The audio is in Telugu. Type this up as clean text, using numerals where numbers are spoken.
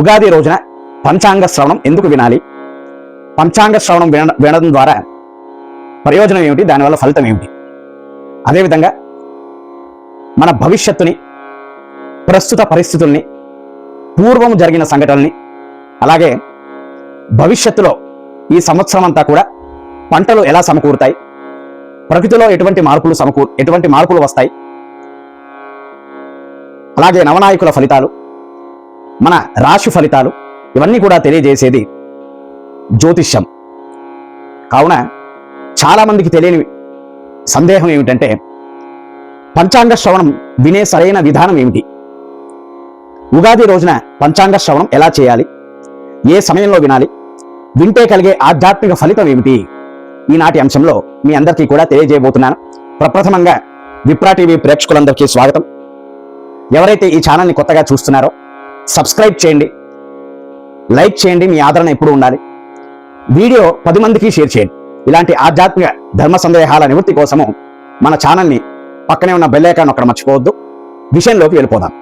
ఉగాది రోజున పంచాంగ శ్రవణం ఎందుకు వినాలి? పంచాంగ శ్రవణం వినడం ద్వారా ప్రయోజనం ఏమిటి? దానివల్ల ఫలితం ఏమిటి? అదేవిధంగా మన భవిష్యత్తుని, ప్రస్తుత పరిస్థితుల్ని, పూర్వం జరిగిన సంఘటనల్ని, అలాగే భవిష్యత్తులో ఈ సంవత్సరం అంతా కూడా పంటలు ఎలా సమకూరుతాయి, ప్రకృతిలో ఎటువంటి మార్పులు వస్తాయి, అలాగే నవనాయకుల ఫలితాలు, మన రాశి ఫలితాలు, ఇవన్నీ కూడా తెలియజేసేది జ్యోతిష్యం. కావున చాలామందికి తెలియని సందేహం ఏమిటంటే, పంచాంగ శ్రవణం వినే సరైన విధానం ఏమిటి? ఉగాది రోజున పంచాంగ శ్రవణం ఎలా చేయాలి? ఏ సమయంలో వినాలి? వింటే కలిగే ఆధ్యాత్మిక ఫలితం ఏమిటి? ఈనాటి అంశంలో మీ అందరికీ కూడా తెలియజేయబోతున్నాను. ప్రప్రథమంగా విప్రా టీవీ ప్రేక్షకులందరికీ స్వాగతం. ఎవరైతే ఈ ఛానల్ని కొత్తగా చూస్తున్నారో సబ్స్క్రైబ్ చేయండి, లైక్ చేయండి. మీ ఆదరణ ఎప్పుడు ఉండాలి. వీడియో 10 మందికి షేర్ చేయండి. ఇలాంటి ఆధ్యాత్మిక ధర్మ సందేహాల నివృత్తి కోసము మన ఛానల్ని పక్కనే ఉన్న బెల్ ఐకాన్ నొక్కడం మర్చిపోవద్దు. విషయంలోకి వెళ్ళిపోదాం.